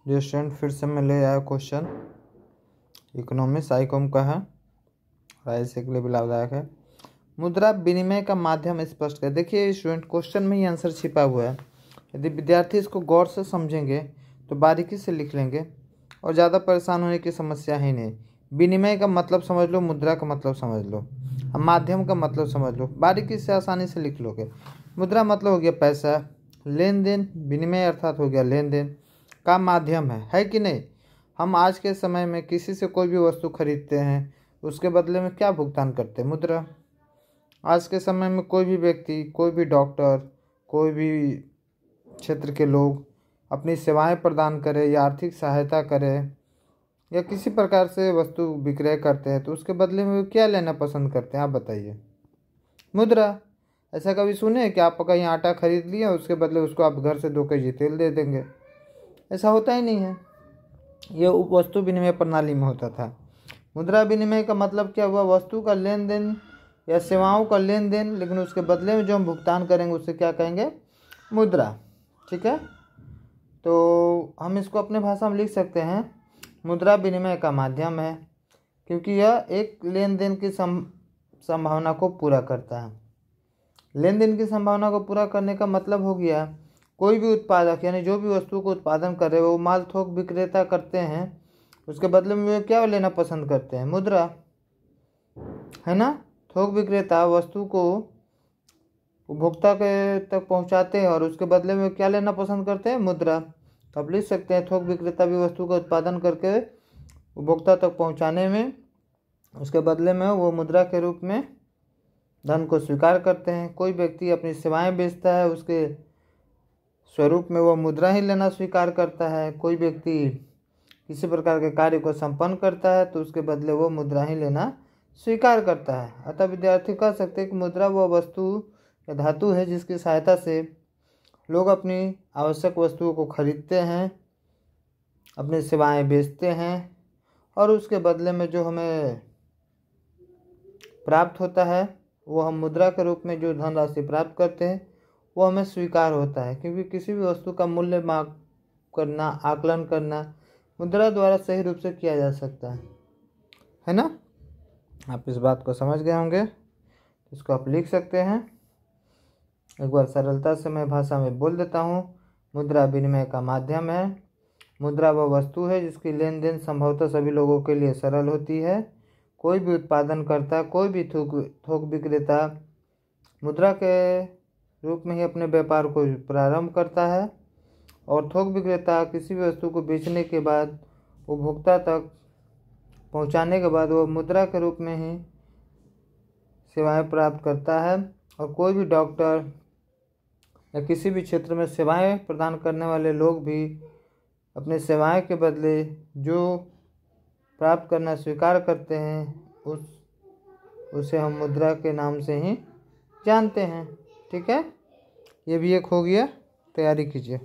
जो स्टूडेंट फिर से मैं ले आया क्वेश्चन इकोनॉमिक्स आईकॉम का है, IAS के लिए भी लाभदायक है। मुद्रा विनिमय का माध्यम स्पष्ट कर। देखिए स्टूडेंट, क्वेश्चन में ही आंसर छिपा हुआ है। यदि विद्यार्थी इसको गौर से समझेंगे तो बारीकी से लिख लेंगे और ज़्यादा परेशान होने की समस्या ही नहीं। विनिमय का मतलब समझ लो, मुद्रा का मतलब समझ लो, माध्यम का मतलब समझ लो, बारीकी से आसानी से लिख लोगे। मुद्रा मतलब हो गया पैसा, लेन देन, विनिमय अर्थात हो गया लेन देन का माध्यम है कि नहीं। हम आज के समय में किसी से कोई भी वस्तु खरीदते हैं, उसके बदले में क्या भुगतान करते हैं? मुद्रा। आज के समय में कोई भी व्यक्ति, कोई भी डॉक्टर, कोई भी क्षेत्र के लोग अपनी सेवाएं प्रदान करें या आर्थिक सहायता करें या किसी प्रकार से वस्तु विक्रय करते हैं तो उसके बदले में वो क्या लेना पसंद करते हैं? आप बताइए। मुद्रा। ऐसा कभी सुने कि आप कहीं आटा खरीद लिया, उसके बदले उसको आप घर से 2 केजी तेल दे देंगे? ऐसा होता ही नहीं है। ये वस्तु विनिमय प्रणाली में होता था। मुद्रा विनिमय का मतलब क्या हुआ? वस्तु का लेन देन या सेवाओं का लेन देन, लेकिन उसके बदले में जो हम भुगतान करेंगे उसे क्या कहेंगे? मुद्रा। ठीक है, तो हम इसको अपने भाषा में लिख सकते हैं, मुद्रा विनिमय का माध्यम है, क्योंकि यह एक लेन देन की संभावना को पूरा करता है। लेन देन की संभावना को पूरा करने का मतलब हो गया, कोई भी उत्पादक यानी जो भी वस्तु को उत्पादन कर रहे वो माल थोक विक्रेता करते हैं, उसके बदले में वे क्या लेना पसंद करते हैं? मुद्रा, है ना। थोक विक्रेता वस्तु को उपभोक्ता के तक पहुंचाते हैं और उसके बदले में क्या लेना पसंद करते हैं? मुद्रा। तो आप लिख सकते हैं, थोक विक्रेता भी वस्तु का उत्पादन करके उपभोक्ता तक पहुंचाने में उसके बदले में वो मुद्रा के रूप में धन को स्वीकार करते हैं। कोई व्यक्ति अपनी सेवाएं बेचता है, उसके स्वरूप में वो मुद्रा ही लेना स्वीकार करता है। कोई व्यक्ति किसी प्रकार के कार्य को संपन्न करता है तो उसके बदले वो मुद्रा ही लेना स्वीकार करता है। अतः विद्यार्थी कह सकते हैं कि मुद्रा वह वस्तु या धातु है जिसकी सहायता से लोग अपनी आवश्यक वस्तुओं को खरीदते हैं, अपनी सेवाएं बेचते हैं और उसके बदले में जो हमें प्राप्त होता है वो हम मुद्रा के रूप में जो धनराशि प्राप्त करते हैं वो हमें स्वीकार होता है। क्योंकि किसी भी वस्तु का मूल्य माप करना, आकलन करना मुद्रा द्वारा सही रूप से किया जा सकता है ना। आप इस बात को समझ गए होंगे, इसको आप लिख सकते हैं। एक बार सरलता से मैं भाषा में बोल देता हूँ। मुद्रा विनिमय का माध्यम है। मुद्रा वह वस्तु है जिसकी लेन देन संभवतः सभी लोगों के लिए सरल होती है। कोई भी उत्पादन करता, कोई भी थोक विक्रेता मुद्रा के रूप में ही अपने व्यापार को प्रारंभ करता है और थोक विक्रेता किसी भी वस्तु को बेचने के बाद उपभोक्ता तक पहुंचाने के बाद वो मुद्रा के रूप में ही सेवाएं प्राप्त करता है। और कोई भी डॉक्टर या किसी भी क्षेत्र में सेवाएं प्रदान करने वाले लोग भी अपने सेवाएं के बदले जो प्राप्त करना स्वीकार करते हैं उसे हम मुद्रा के नाम से ही जानते हैं। ठीक है, ये भी एक हो गया, तैयारी कीजिए।